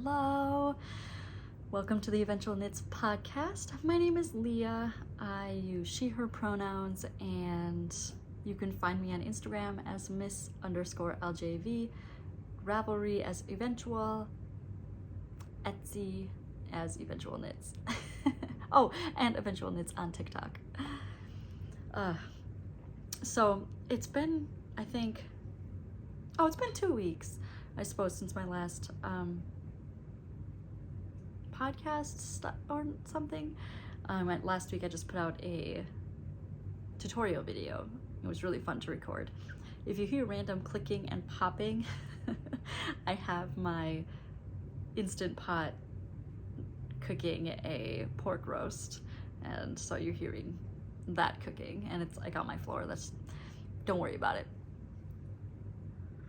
Hello. Welcome to the Eventual Knits podcast. My name is Leah. I use she, her pronouns, and you can find me on Instagram as miss_LJV, Ravelry as Eventual, Etsy as Eventual Knits. Oh, and Eventual Knits on TikTok. So it's been, it's been 2 weeks, I suppose, since my last podcast or something. Last week I just put out a tutorial video. It was really fun to record. If you hear random clicking and popping, I have my Instant Pot cooking a pork roast, and so you're hearing that cooking, and it's like on my floor. Don't worry about it.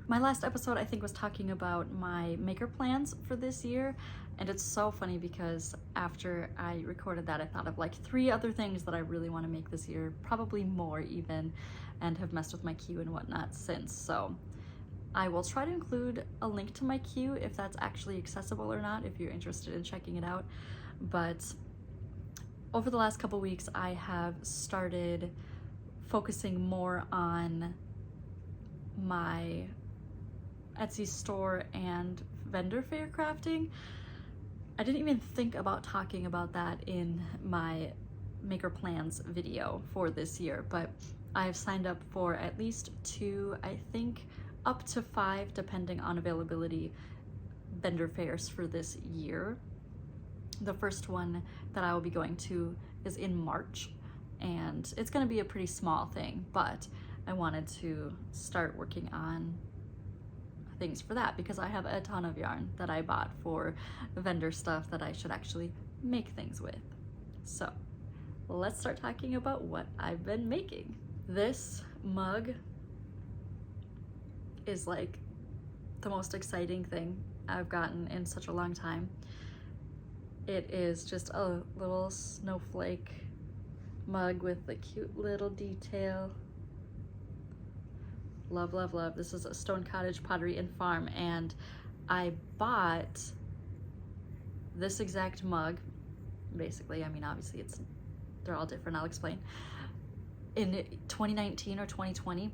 My last episode, I think, was talking about my maker plans for this year, and it's so funny because after I recorded that, I thought of like 3 other things that I really want to make this year, probably more even, and have messed with my queue and whatnot since. So I will try to include a link to my queue if that's actually accessible or not, if you're interested in checking it out. But over the last couple weeks, I have started focusing more on my Etsy store and vendor fair crafting. I didn't even think about talking about that in my maker plans video for this year, but I've signed up for at least 2, I think up to 5, depending on availability, vendor fairs for this year. The first one that I will be going to is in March, and it's going to be a pretty small thing, but I wanted to start working on things for that because I have a ton of yarn that I bought for vendor stuff that I should actually make things with. So let's start talking about what I've been making. This mug is like the most exciting thing I've gotten in such a long time. It is just a little snowflake mug with a cute little detail. Love, love, love. This is a Stone Cottage Pottery and Farm, and I bought this exact mug, basically. I mean, obviously they're all different, I'll explain, in 2019 or 2020,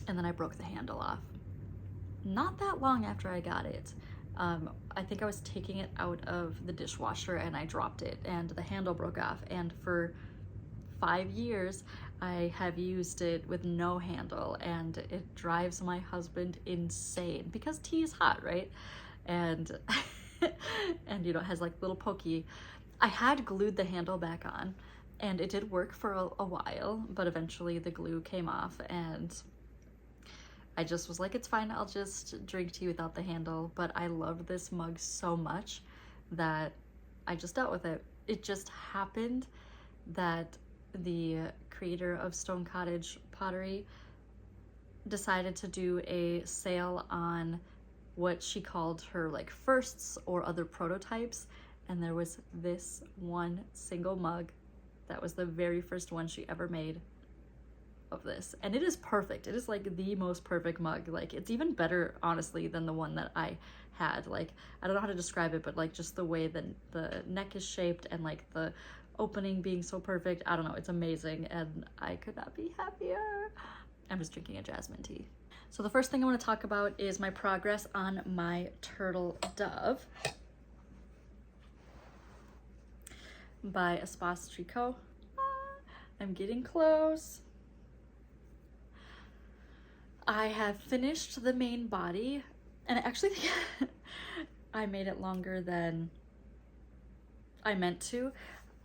and then I broke the handle off. Not that long after I got it. I think I was taking it out of the dishwasher and I dropped it and the handle broke off, and for 5 years I have used it with no handle, and it drives my husband insane because tea is hot, right? And and you know, it has like little pokey. I had glued the handle back on and it did work for a while, but eventually the glue came off and I just was like, it's fine, I'll just drink tea without the handle. But I love this mug so much that I just dealt with it. It just happened that the creator of Stone Cottage Pottery decided to do a sale on what she called her like firsts or other prototypes, and there was this one single mug that was the very first one she ever made of this, and it is perfect. It is like the most perfect mug. Like, it's even better, honestly, than the one that I had. Like, I don't know how to describe it, but like just the way that the neck is shaped and like the opening being so perfect, I don't know, it's amazing, and I could not be happier. I'm just drinking a jasmine tea. So the first thing I want to talk about is my progress on my turtle dove by Espace Tricot. I'm getting close. I have finished the main body, and I actually think I made it longer than I meant to.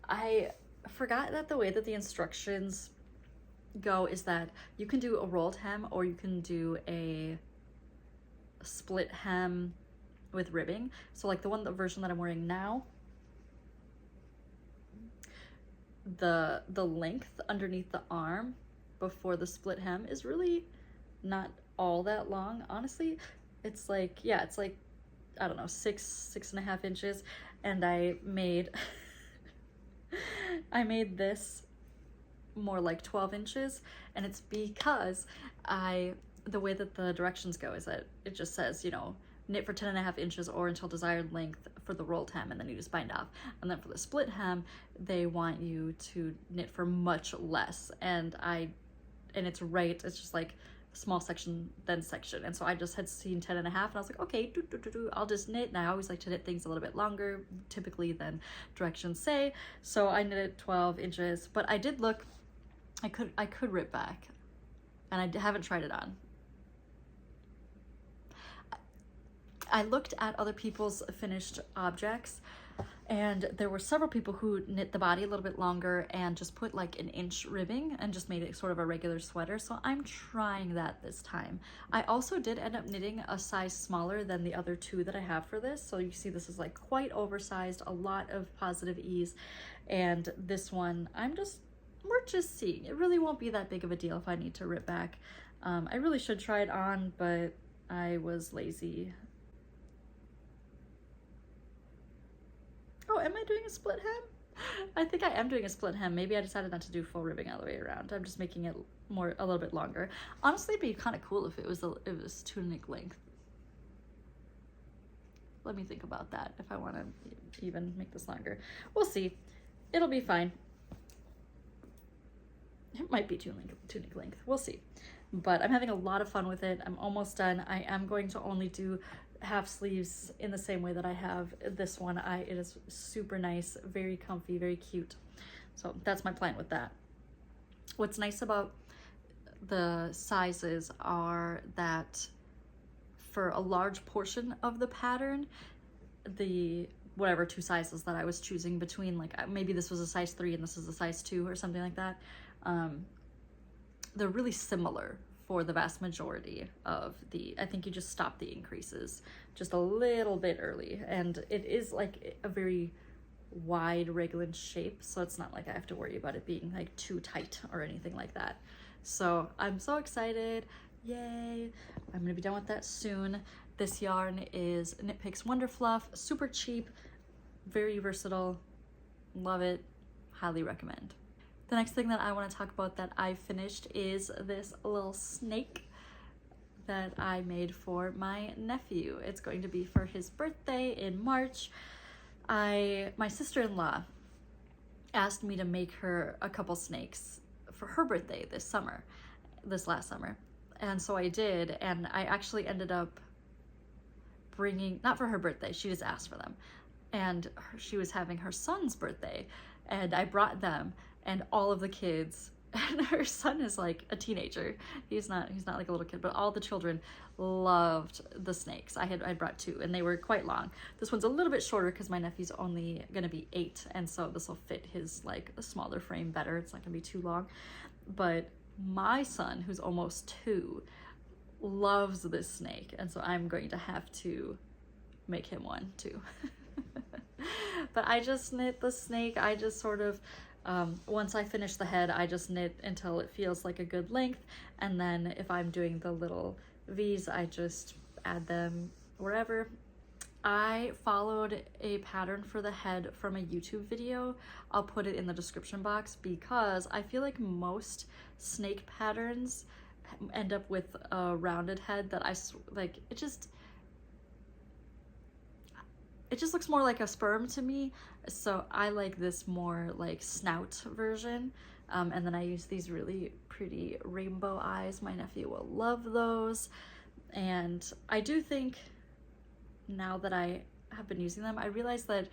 I forgot that the way that the instructions go is that you can do a rolled hem or you can do a split hem with ribbing. So like the version that I'm wearing now, the length underneath the arm before the split hem is really not all that long, honestly. It's like, yeah, it's like, I don't know, 6.5 inches, and I made this more like 12 inches, and it's because the way that the directions go is that it just says, you know, knit for 10.5 inches or until desired length for the rolled hem, and then you just bind off. And then for the split hem, they want you to knit for much less, and it's right, it's just like small section then section, and so I just had seen 10.5 and I was like, okay, I'll just knit. And I always like to knit things a little bit longer typically than directions say, so I knitted 12 inches. But I did look, I could rip back, and I haven't tried it on. I looked at other people's finished objects, and there were several people who knit the body a little bit longer and just put like an inch ribbing and just made it sort of a regular sweater. So I'm trying that this time. I also did end up knitting a size smaller than the other two that I have for this. So you see this is like quite oversized, a lot of positive ease. And this one, we're just seeing. It really won't be that big of a deal if I need to rip back. I really should try it on, but I was lazy. Oh, am I doing a split hem? I think I am doing a split hem. Maybe I decided not to do full ribbing all the way around. I'm just making it a little bit longer. Honestly, it'd be kind of cool if it was tunic length. Let me think about that, if I want to even make this longer. We'll see. It'll be fine. It might be tunic length. We'll see. But I'm having a lot of fun with it. I'm almost done. I am going to only do half sleeves in the same way that I have this one. It is super nice, very comfy, very cute. So that's my plan with that. What's nice about the sizes are that for a large portion of the pattern, the whatever two sizes that I was choosing between, like maybe this was a size 3 and this is a size 2 or something like that, they're really similar for the vast majority of I think you just stop the increases just a little bit early, and it is like a very wide raglan shape, so it's not like I have to worry about it being like too tight or anything like that. So I'm so excited, yay. I'm gonna be done with that soon. This yarn is Knit Picks Wonder Fluff, super cheap, very versatile, love it, highly recommend. The next thing that I want to talk about that I finished is this little snake that I made for my nephew. It's going to be for his birthday in March. My sister-in-law asked me to make her a couple snakes for her birthday this last summer. And so I did, and I actually ended up bringing, not for her birthday, she just asked for them. And she was having her son's birthday, and I brought them. And all of the kids, and her son is like a teenager. He's not like a little kid, but all the children loved the snakes. I brought 2, and they were quite long. This one's a little bit shorter because my nephew's only gonna be 8, and so this will fit his like a smaller frame better. It's not gonna be too long. But my son, who's almost 2, loves this snake, and so I'm going to have to make him one too. But I just knit the snake. I just sort of once I finish the head, I just knit until it feels like a good length, and then if I'm doing the little V's, I just add them wherever. I followed a pattern for the head from a YouTube video. I'll put it in the description box because I feel like most snake patterns end up with a rounded head that it just looks more like a sperm to me, so I like this more like snout version. And then I use these really pretty rainbow eyes. My nephew will love those. And I do think now that I have been using them, I realized that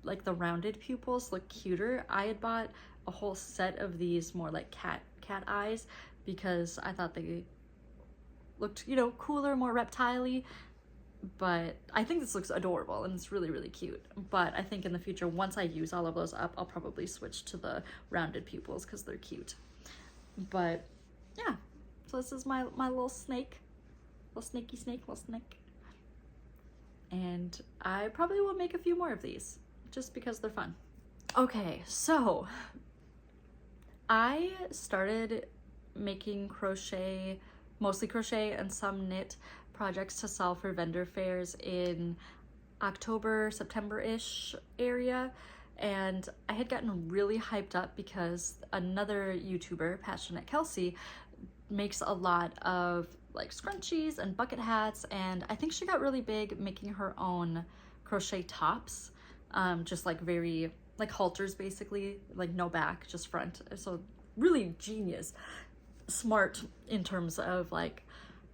like the rounded pupils look cuter. I had bought a whole set of these more like cat eyes because I thought they looked, cooler, more reptile-y. But I think this looks adorable and it's really, really cute. But I think in the future, once I use all of those up, I'll probably switch to the rounded pupils because they're cute. But yeah, so this is my little snake, little snake. And I probably will make a few more of these just because they're fun. Okay, so I started making crochet, mostly crochet and some knit projects to sell for vendor fairs in October, September-ish area, and I had gotten really hyped up because another YouTuber, Passionate Kelsey, makes a lot of like scrunchies and bucket hats, and I think she got really big making her own crochet tops, just like very like halters basically, like no back, just front. So really genius, smart in terms of like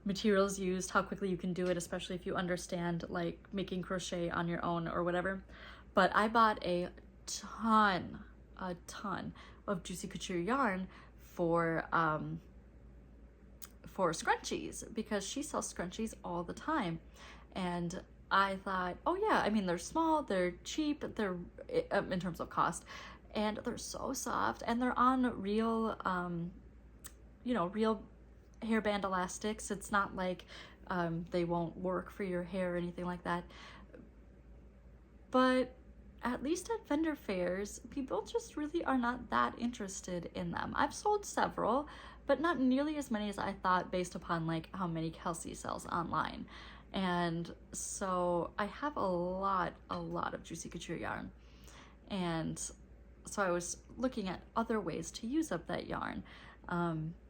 materials used, how quickly you can do it, especially if you understand like making crochet on your own or whatever. But I bought a ton of Juicy Couture yarn for scrunchies, because she sells scrunchies all the time. And I thought, oh yeah, I mean, they're small, they're cheap, they're in terms of cost, and they're so soft, and they're on real, you know, real hairband elastics. It's not like they won't work for your hair or anything like that. But at least at vendor fairs, people just really are not that interested in them. I've sold several, but not nearly as many as I thought, based upon like how many Kelsey sells online. And so I have a lot of Juicy Couture yarn. And so I was looking at other ways to use up that yarn.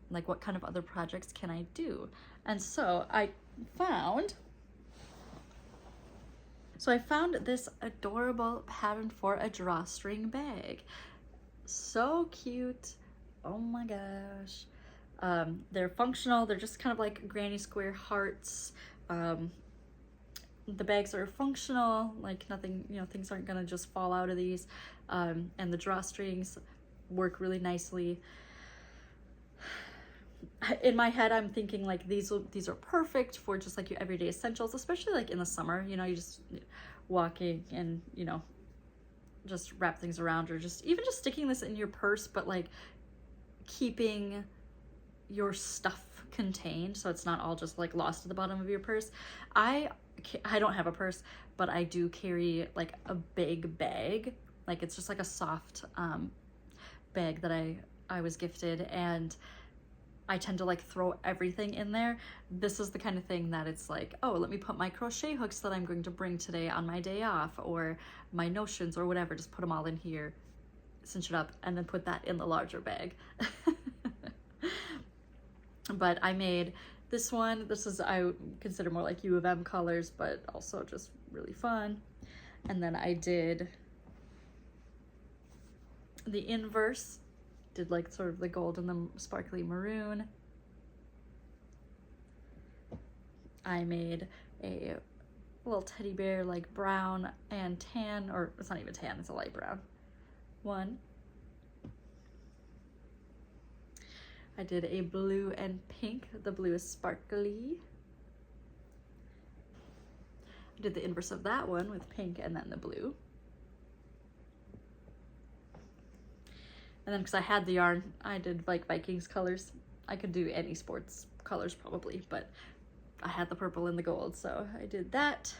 Like what kind of other projects can I do? And so I found this adorable pattern for a drawstring bag. So cute. Oh my gosh. They're functional. They're just kind of like granny square hearts. The bags are functional, like nothing, you know, things aren't gonna just fall out of these. And the drawstrings work really nicely. In my head, I'm thinking like these are perfect for just like your everyday essentials, especially like in the summer, you know, you just walking and, you know, just wrap things around, or just even just sticking this in your purse, but like keeping your stuff contained so it's not all just like lost at the bottom of your purse. I don't have a purse, but I do carry like a big bag. Like it's just like a soft bag that I was gifted, and I tend to like throw everything in there. This is the kind of thing that it's like, oh, let me put my crochet hooks that I'm going to bring today on my day off, or my notions or whatever, just put them all in here, cinch it up, and then put that in the larger bag. But I made this one. This is, I consider more like U of M colors, but also just really fun. And then I did the inverse, did like sort of the gold and the sparkly maroon. I made a little teddy bear, like brown and tan, or it's not even tan, it's a light brown one. I did a blue and pink. The blue is sparkly. I did the inverse of that one with pink and then the blue. And then because I had the yarn, I did like Vikings colors. I could do any sports colors probably, but I had the purple and the gold, so I did that.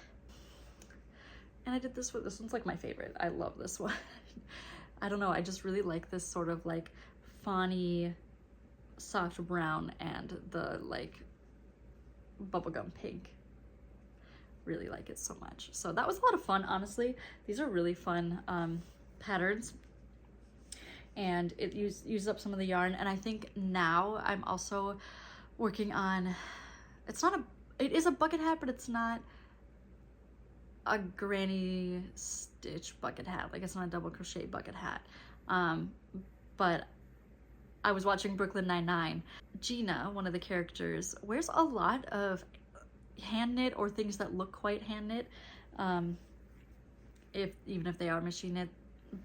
And I did this one. This one's like my favorite. I love this one. I don't know, I just really like this sort of like fawny soft brown and the like bubblegum pink. Really like it so much. So that was a lot of fun, honestly. These are really fun patterns, and it uses up some of the yarn. And I think now I'm also working on, it is a bucket hat, but it's not a granny stitch bucket hat. Like it's not a double crochet bucket hat. But I was watching Brooklyn Nine-Nine. Gina, one of the characters, wears a lot of hand knit or things that look quite hand knit, even if they are machine knit,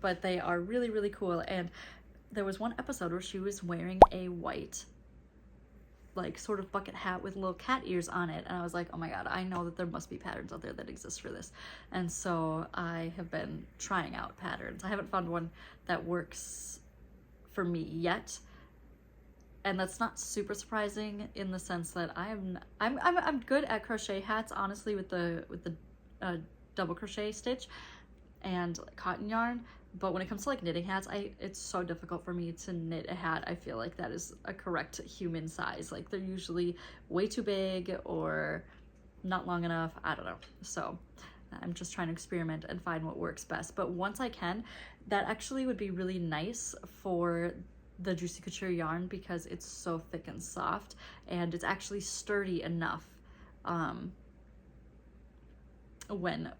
but they are really, really cool. And there was one episode where she was wearing a white, like sort of bucket hat with little cat ears on it, and I was like, oh my god, I know that there must be patterns out there that exist for this. And so I have been trying out patterns. I haven't found one that works for me yet, and that's not super surprising in the sense that I'm good at crochet hats, honestly, with the double crochet stitch and cotton yarn. But when it comes to like knitting hats, it's so difficult for me to knit a hat. I feel like that is a correct human size. Like they're usually way too big or not long enough. I don't know. So I'm just trying to experiment and find what works best. But once I can, that actually would be really nice for the Juicy Couture yarn because it's so thick and soft, and it's actually sturdy enough when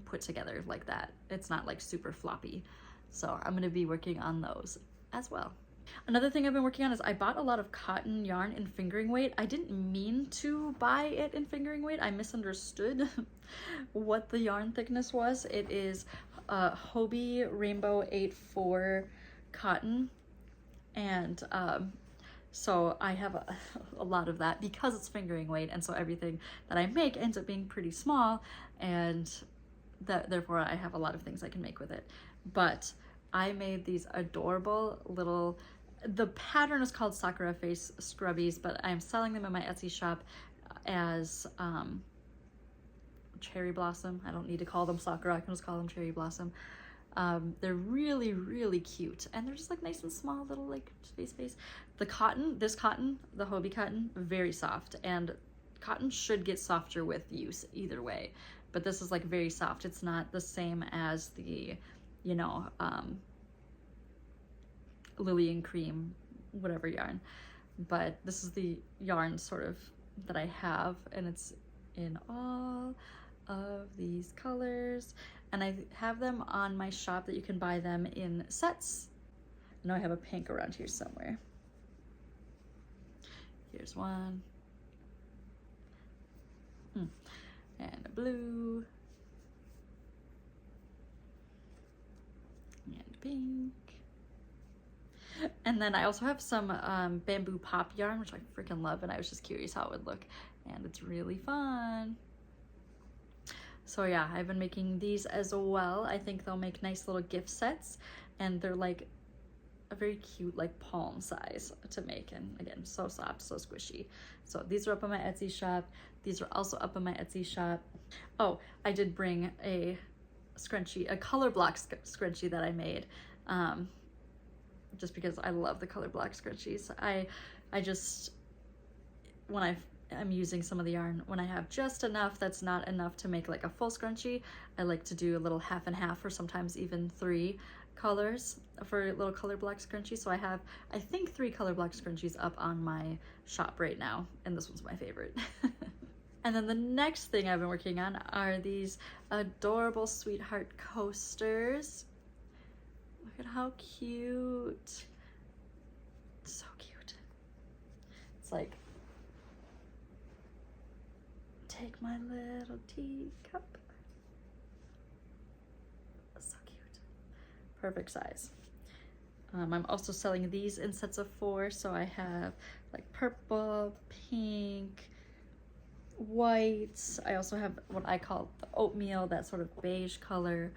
put together like that. It's not like super floppy. So I'm gonna be working on those as well. Another thing I've been working on is I bought a lot of cotton yarn in fingering weight. I didn't mean to buy it in fingering weight. I misunderstood what the yarn thickness was. It is Hobie Rainbow 8-4 cotton, and so I have a lot of that because it's fingering weight, and so everything that I make ends up being pretty small, and therefore I have a lot of things I can make with it. But I made these adorable little, the pattern is called Sakura Face Scrubbies, but I'm selling them in my Etsy shop as Cherry Blossom. I don't need to call them Sakura, I can just call them Cherry Blossom. They're really, really cute, and they're just like nice and small little like space. The cotton, this cotton, the Hobie cotton, very soft, and cotton should get softer with use either way, but this is like very soft. It's not the same as the, you know, Lily and Cream, whatever yarn, but this is the yarn sort of that I have, and it's in all of these colors, and I have them on my shop that you can buy them in sets. I know I have a pink around here somewhere. Here's one, and a blue, and pink. And then I also have some bamboo pop yarn, which I freaking love, and I was just curious how it would look, and it's really fun. So yeah, I've been making these as well. I think they'll make nice little gift sets, and they're like a very cute like palm size to make, and again, so soft, so squishy. So these are up on my Etsy shop. These are also up on my Etsy shop. Oh, I did bring a scrunchie, a color block scrunchie that I made, just because I love the color block scrunchies. I just, when I'm using some of the yarn, when I have just enough that's not enough to make like a full scrunchie, I like to do a little half and half, or sometimes even 3 colors for a little color block scrunchie. So I have, I think, 3 color block scrunchies up on my shop right now, and this one's my favorite. And then the next thing I've been working on are these adorable sweetheart coasters. Look at how cute. So cute. It's like, take my little teacup. So cute. Perfect size. I'm also selling these in sets of 4, so I have like purple, pink, white. I also have what I call the oatmeal, that sort of beige color,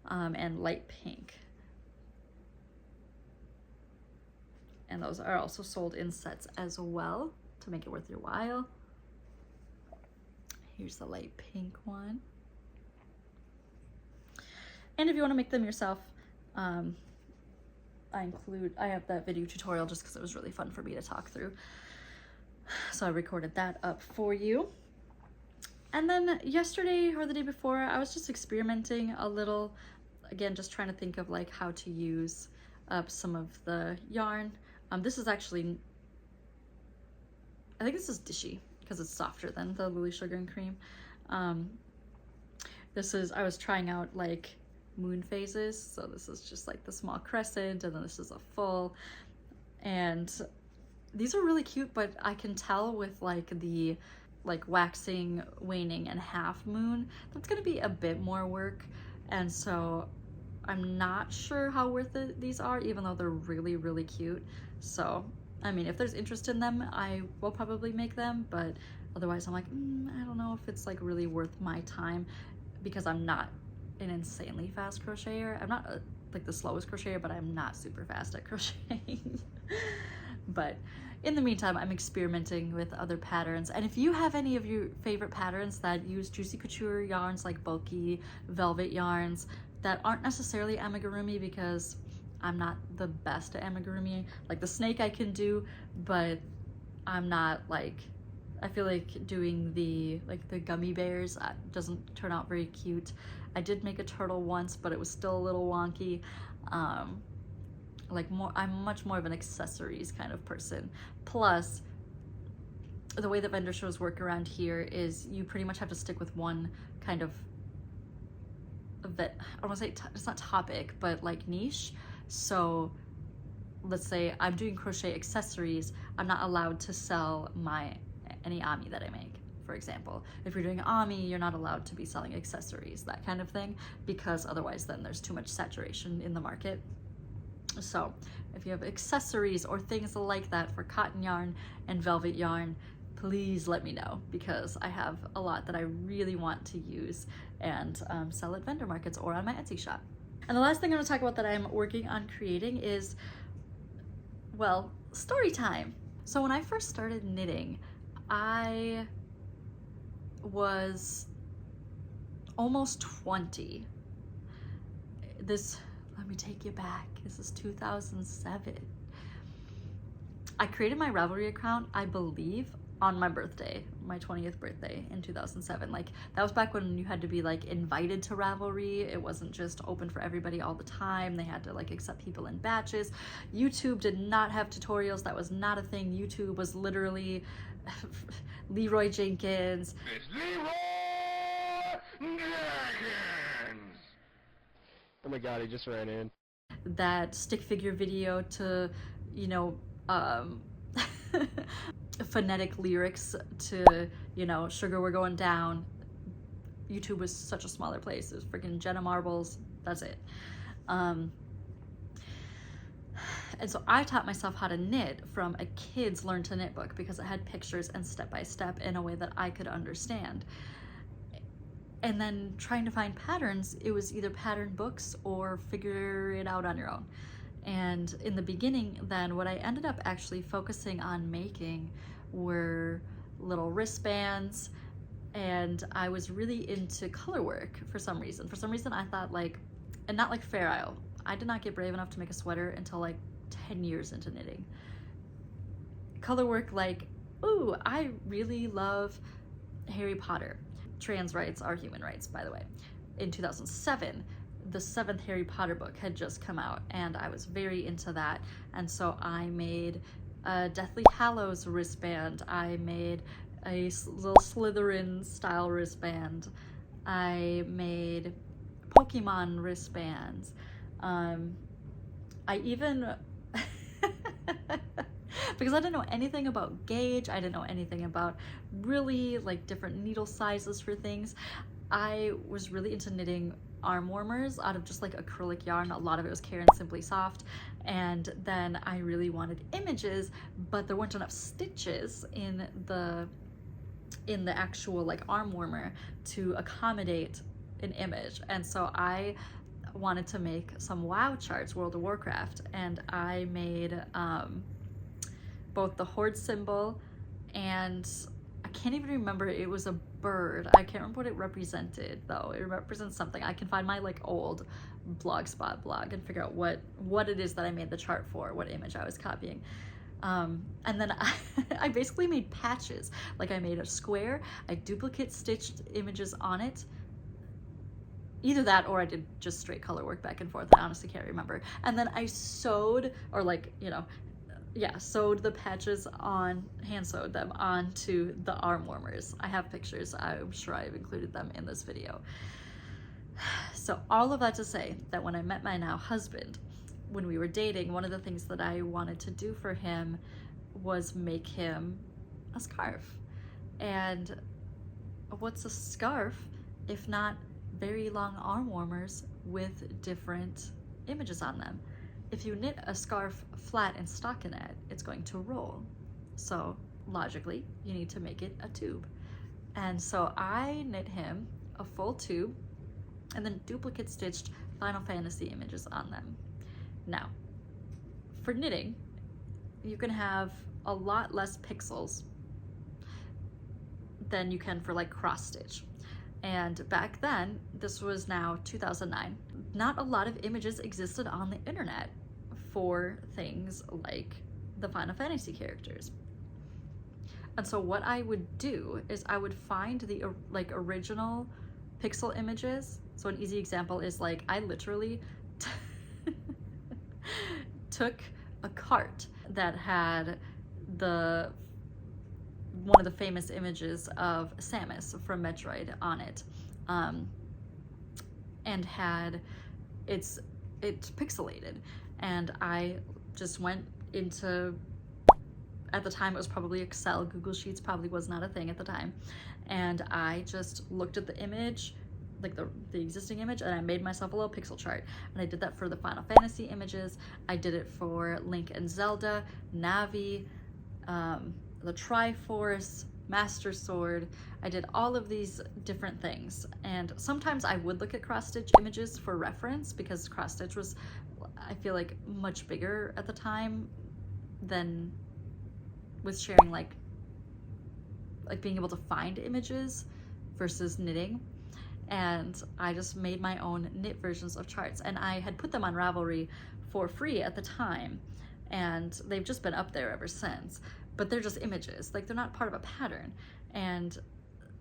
and light pink. And those are also sold in sets as well to make it worth your while. Here's the light pink one. And if you want to make them yourself, I have that video tutorial just because it was really fun for me to talk through. So I recorded that up for you. And then yesterday or the day before, I was just experimenting a little, again, just trying to think of like how to use up some of the yarn. This is actually, I think this is Dishy because it's softer than the Lily Sugar and Cream. This is, I was trying out like moon phases. So this is just like the small crescent, and then this is a full. And these are really cute, but I can tell with like the waxing, waning, and half moon, that's gonna be a bit more work. And so I'm not sure how worth it these are, even though they're really, really cute. So, I mean, if there's interest in them, I will probably make them, but otherwise I'm like, I don't know if it's like really worth my time, because I'm not an insanely fast crocheter. I'm not like the slowest crocheter, but I'm not super fast at crocheting. But in the meantime, I'm experimenting with other patterns. And if you have any of your favorite patterns that use Juicy Couture yarns, like bulky velvet yarns that aren't necessarily amigurumi, because I'm not the best at amigurumi. Like the snake I can do, but I'm not like, I feel like doing the gummy bears doesn't turn out very cute. I did make a turtle once, but it was still a little wonky. Like I'm much more of an accessories kind of person. Plus, the way that vendor shows work around here is you pretty much have to stick with one kind of I don't want to say it's not topic, but like niche. So let's say I'm doing crochet accessories, I'm not allowed to sell any ami that I make, for example. If you're doing ami, you're not allowed to be selling accessories, that kind of thing, because otherwise then there's too much saturation in the market. So if you have accessories or things like that for cotton yarn and velvet yarn, please let me know, because I have a lot that I really want to use and sell at vendor markets or on my Etsy shop. And the last thing I'm going to talk about that I'm working on creating is, well, story time. So when I first started knitting, I was almost 20. Let me take you back. This is 2007. I created my Ravelry account, I believe, on my birthday, my 20th birthday in 2007. Like, that was back when you had to be like invited to Ravelry. It wasn't just open for everybody all the time. They had to like accept people in batches. YouTube did not have tutorials. That was not a thing. YouTube was literally Leroy Jenkins. It's Leroy Jenkins! Oh my god, he just ran in. That stick figure video to, you know, phonetic lyrics to, you know, Sugar We're Going Down. YouTube was such a smaller place. It was freaking Jenna Marbles. That's it. And so I taught myself how to knit from a kid's Learn to Knit book, because it had pictures and step-by-step in a way that I could understand. And then trying to find patterns, it was either pattern books or figure it out on your own. And in the beginning, then, what I ended up actually focusing on making were little wristbands, and I was really into color work for some reason. For some reason, I thought, like, and not like Fair Isle. I did not get brave enough to make a sweater until like 10 years into knitting. Color work, like, ooh, I really love Harry Potter. Trans rights are human rights, by the way. In 2007, the 7th Harry Potter book had just come out, and I was very into that. And so I made a Deathly Hallows wristband. I made a little Slytherin style wristband. I made Pokemon wristbands. I even because I didn't know anything about gauge, I didn't know anything about really like different needle sizes for things. I was really into knitting arm warmers out of just like acrylic yarn. A lot of it was Karen Simply Soft. And then I really wanted images, but there weren't enough stitches in the actual like arm warmer to accommodate an image. And so I wanted to make some WoW charts, World of Warcraft, and I made both the Horde symbol and I can't even remember, it was a bird. I can't remember what it represented though. It represents something. I can find my like old Blogspot blog and figure out what it is that I made the chart for, what image I was copying. And then I basically made patches. Like, I made a square, I duplicate stitched images on it. Either that or I did just straight color work back and forth. I honestly can't remember. And then I sewed, or like, you know, yeah, sewed the patches on, hand sewed them onto the arm warmers. I have pictures. I'm sure I've included them in this video. So all of that to say that when I met my now husband, when we were dating, one of the things that I wanted to do for him was make him a scarf. And what's a scarf if not very long arm warmers with different images on them? If you knit a scarf flat and stockinette, it's going to roll. So logically, you need to make it a tube. And so I knit him a full tube and then duplicate stitched Final Fantasy images on them. Now, for knitting, you can have a lot less pixels than you can for like cross stitch. And back then, this was now 2009, not a lot of images existed on the internet for things like the Final Fantasy characters. And so what I would do is I would find the like original pixel images. So an easy example is like I literally took a cart that had one of the famous images of Samus from Metroid on it, and had it's pixelated, and I just went into, at the time it was probably Excel, Google Sheets probably was not a thing at the time, and I just looked at the image, like the existing image, and I made myself a little pixel chart. And I did that for the Final Fantasy images, I did it for Link and Zelda, Navi, the Triforce, Master Sword. I did all of these different things, and sometimes I would look at cross-stitch images for reference, because cross-stitch was, I feel like, much bigger at the time than with sharing, like being able to find images versus knitting. And I just made my own knit versions of charts, and I had put them on Ravelry for free at the time, and they've just been up there ever since. But they're just images, like they're not part of a pattern. And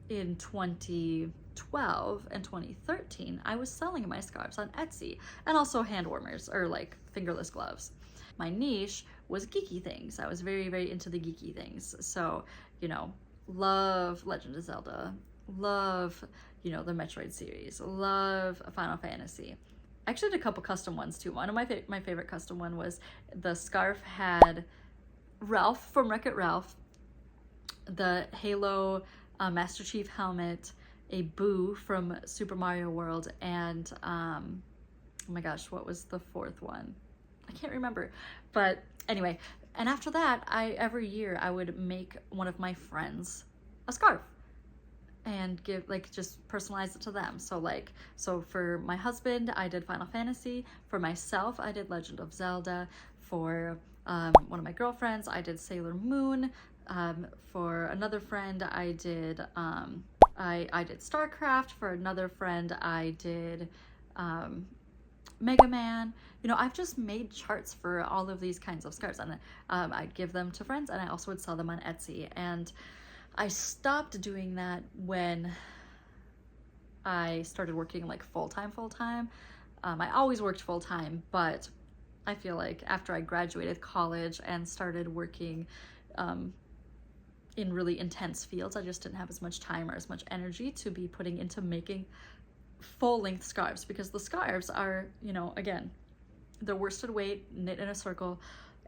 in 2012 and 2013, I was selling my scarves on Etsy, and also hand warmers, or like fingerless gloves. My niche was geeky things. I was very, very into the geeky things. So, you know, love Legend of Zelda, love, you know, the Metroid series, love Final Fantasy. I actually did a couple custom ones too. One of my favorite custom one was the scarf had Ralph from Wreck-It Ralph, the Halo Master Chief helmet, a Boo from Super Mario World, and oh my gosh, what was the fourth one? I can't remember. But anyway, and after that, every year I would make one of my friends a scarf and give, like, just personalize it to them. So for my husband, I did Final Fantasy. For myself, I did Legend of Zelda. For one of my girlfriends, I did Sailor Moon. For another friend, I did I did StarCraft. For another friend, I did Mega Man. You know, I've just made charts for all of these kinds of scarves, and I'd give them to friends, and I also would sell them on Etsy. And I stopped doing that when I started working like full-time. I always worked full-time, but I feel like after I graduated college and started working in really intense fields, I just didn't have as much time or as much energy to be putting into making full-length scarves, because the scarves are, you know, again, they're worsted weight, knit in a circle,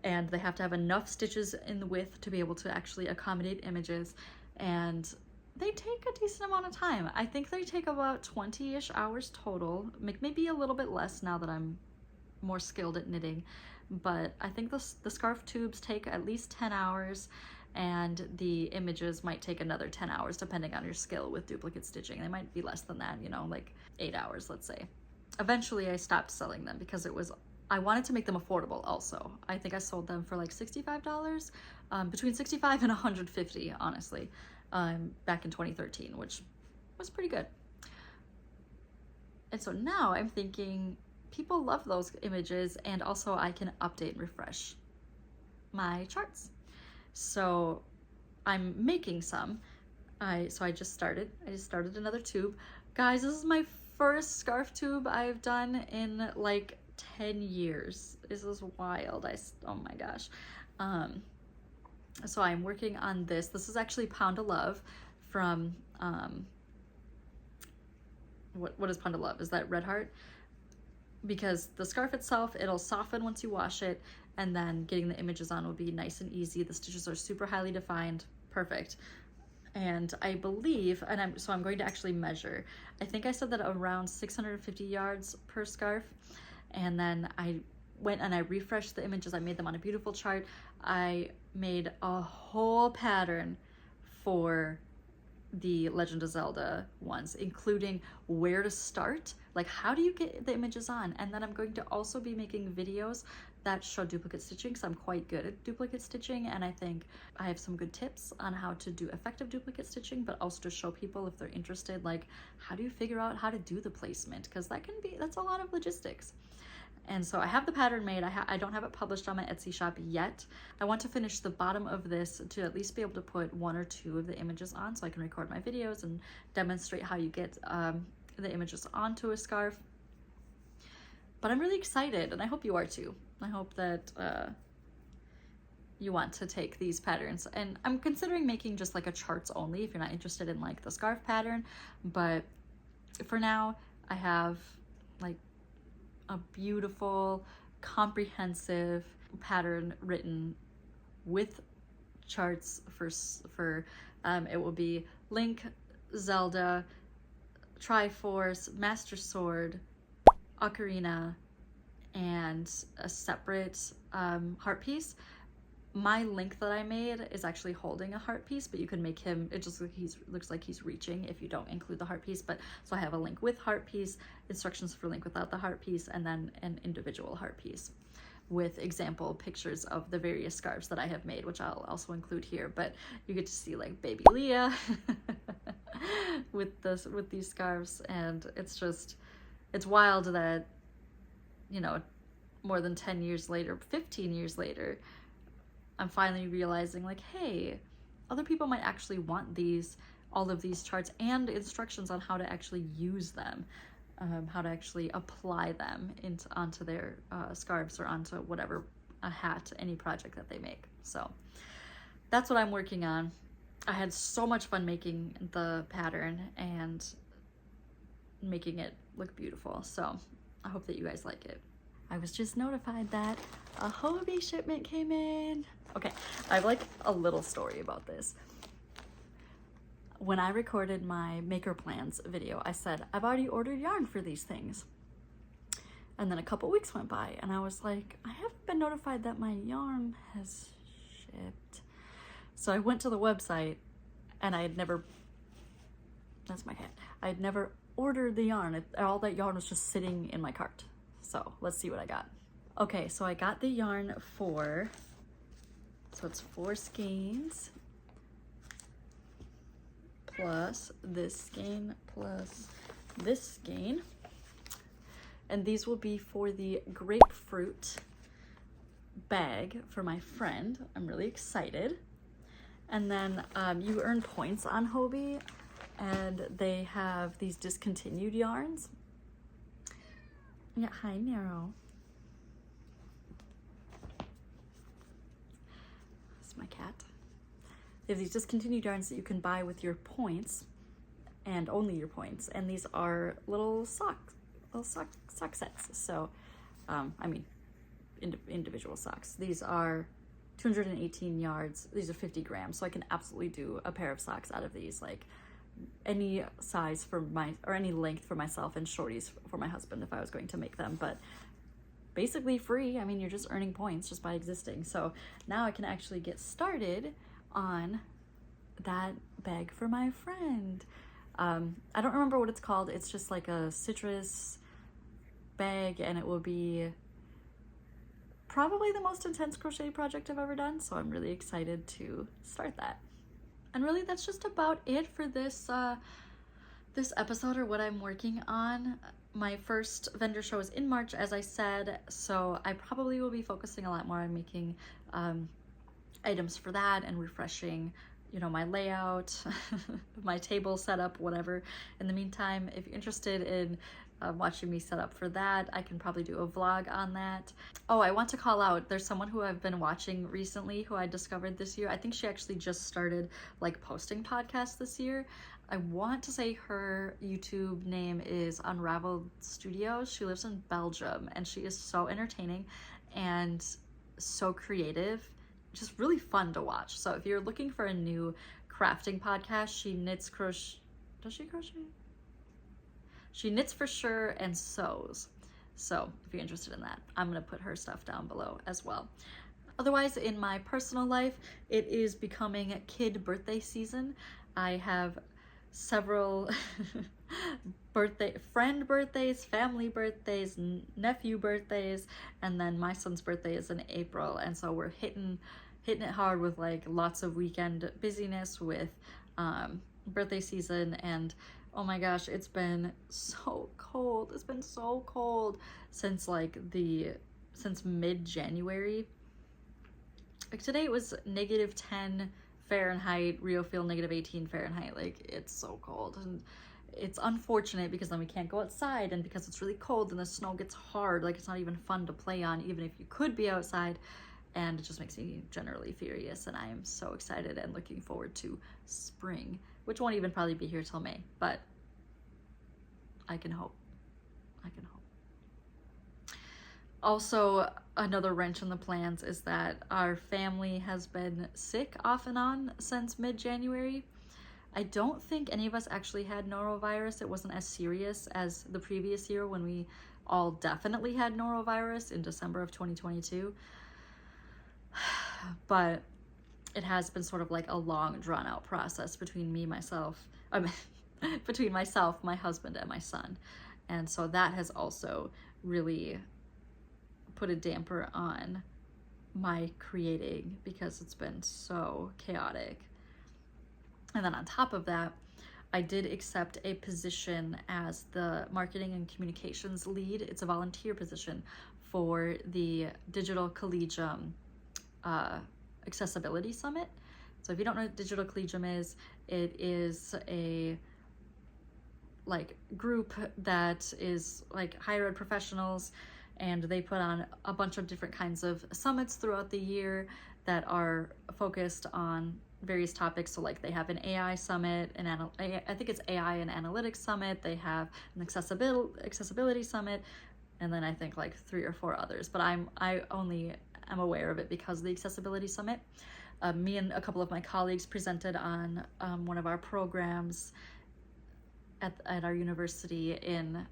and they have to have enough stitches in the width to be able to actually accommodate images, and they take a decent amount of time. I think they take about 20-ish hours total, maybe a little bit less now that I'm more skilled at knitting, but I think the scarf tubes take at least 10 hours, and the images might take another 10 hours depending on your skill with duplicate stitching. They might be less than that, you know, like 8 hours, let's say. Eventually I stopped selling them because I wanted to make them affordable also. I think I sold them for like $65, between $65 and $150, honestly, back in 2013, which was pretty good. And so now I'm thinking people love those images, and also I can update and refresh my charts. So I'm making some. I just started another tube. Guys, this is my first scarf tube I've done in like 10 years. This is wild. Oh my gosh. So I'm working on this. This is actually Pound of Love from, what is Pound of Love? Is that Red Heart? Because the scarf itself, it'll soften once you wash it, and then getting the images on will be nice and easy. The stitches are super highly defined, perfect. And I believe, so I'm going to actually measure. I think I said that around 650 yards per scarf. And then I went and I refreshed the images. I made them on a beautiful chart. I made a whole pattern for the Legend of Zelda ones, including where to start, like how do you get the images on. And then I'm going to also be making videos that show duplicate stitching, because I'm quite good at duplicate stitching, and I think I have some good tips on how to do effective duplicate stitching, but also to show people, if they're interested, like how do you figure out how to do the placement, because that's a lot of logistics. And so I have the pattern made. I don't have it published on my Etsy shop yet. I want to finish the bottom of this to at least be able to put 1 or 2 of the images on, so I can record my videos and demonstrate how you get the images onto a scarf. But I'm really excited, and I hope you are too. I hope that you want to take these patterns, and I'm considering making just like a charts only if you're not interested in like the scarf pattern, but for now I have like a beautiful comprehensive pattern written with charts for it will be Link, Zelda, Triforce, Master Sword, Ocarina, and a separate heart piece. My Link that I made is actually holding a heart piece, but you can make him, it just looks like he's reaching if you don't include the heart piece. But so I have a Link with heart piece, instructions for Link without the heart piece, and then an individual heart piece with example pictures of the various scarves that I have made, which I'll also include here. But you get to see like baby Leah with these scarves, and it's wild that, you know, more than 10 years later, 15 years later, I'm finally realizing like, hey, other people might actually want all of these charts and instructions on how to actually use them, how to actually apply them onto their scarves or onto whatever, a hat, any project that they make. So that's what I'm working on. I had so much fun making the pattern and making it look beautiful. So I hope that you guys like it. I was just notified that a Hobie shipment came in. Okay, I have like a little story about this. When I recorded my maker plans video, I said, I've already ordered yarn for these things. And then a couple weeks went by and I was like, I haven't been notified that my yarn has shipped. So I went to the website and I had never, that's my cat, I had never ordered the yarn. All that yarn was just sitting in my cart. So let's see what I got. Okay, so I got the yarn so it's 4 skeins plus this skein plus this skein. And these will be for the grapefruit bag for my friend. I'm really excited. And then you earn points on Hobie, and they have these discontinued yarns. Yeah, hi Nero. That's my cat. They have these discontinued yarns that you can buy with your points, and only your points. And these are little sock sets. So, I mean, individual socks. These are 218 yards. These are 50 grams. So I can absolutely do a pair of socks out of these, like any size or any length for myself, and shorties for my husband if I was going to make them. But basically free. I mean, you're just earning points just by existing. So now I can actually get started on that bag for my friend. I don't remember what it's called. It's just like a citrus bag, and it will be probably the most intense crochet project I've ever done. So I'm really excited to start that. And really, that's just about it for this this episode, or what I'm working on. My first vendor show is in March, as I said, so I probably will be focusing a lot more on making items for that and refreshing, you know, my layout, my table setup, whatever. In the meantime, if you're interested in watching me set up for that, I can probably do a vlog on that. Oh, I want to call out, there's someone who I've been watching recently who I discovered this year. I think she actually just started like posting podcasts this year. I want to say her YouTube name is Unraveled Studios. She lives in Belgium, and she is so entertaining and so creative, just really fun to watch. So if you're looking for a new crafting podcast, she knits, crochet, does she crochet? She knits for sure and sews. So if you're interested in that, I'm gonna put her stuff down below as well. Otherwise, in my personal life, it is becoming kid birthday season. I have several friend birthdays, family birthdays, nephew birthdays, and then my son's birthday is in April. And so we're hitting it hard with like lots of weekend busyness with birthday season. And oh my gosh, it's been so cold. It's been so cold since since mid-January. Like today it was -10 Fahrenheit, Rio feel -18 Fahrenheit. Like it's so cold. And it's unfortunate because then we can't go outside, and because it's really cold and the snow gets hard, like it's not even fun to play on, even if you could be outside. And it just makes me generally furious, and I am so excited and looking forward to spring, which won't even probably be here till May, but I can hope. I can hope. Also, another wrench in the plans is that our family has been sick off and on since mid-January. I don't think any of us actually had norovirus. It wasn't as serious as the previous year when we all definitely had norovirus in December of 2022. But it has been sort of like a long, drawn-out process between between myself, my husband, and my son. And so that has also really put a damper on my creating because it's been so chaotic. And then on top of that, I did accept a position as the marketing and communications lead. It's a volunteer position for the Digital Collegium Accessibility Summit. So if you don't know what Digital Collegium is, it is a group that is higher ed professionals, and they put on a bunch of different kinds of summits throughout the year that are focused on various topics. So they have an AI summit, I think it's AI and analytics summit. They have an accessibility summit, and then I think 3 or 4 others. But I only am aware of it because of the accessibility summit. Me and a couple of my colleagues presented on one of our programs at our university in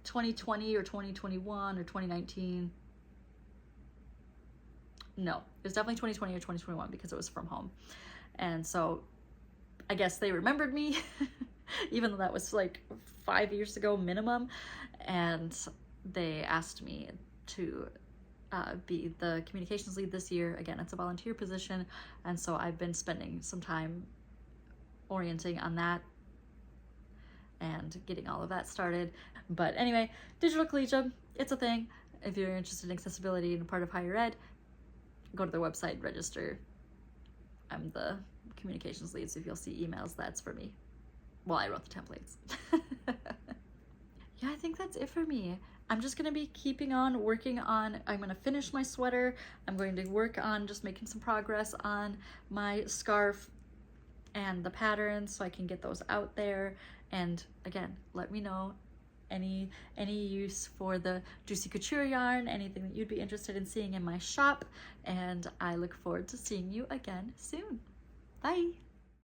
2020 or 2021 or 2019. No, it was definitely 2020 or 2021 because it was from home. And so I guess they remembered me, even though that was 5 years ago minimum. And they asked me to be the communications lead this year. Again, it's a volunteer position. And so I've been spending some time orienting on that and getting all of that started. But anyway, Digital Collegium, it's a thing. If you're interested in accessibility and part of higher ed, go to their website, register. I'm the communications lead, so if you'll see emails, that's for me. Well, I wrote the templates. Yeah, I think that's it for me. I'm just gonna be keeping on working on, I'm gonna finish my sweater. I'm going to work on just making some progress on my scarf and the patterns so I can get those out there. And again, let me know any use for the Juicy Couture yarn, anything that you'd be interested in seeing in my shop, and I look forward to seeing you again soon. Bye!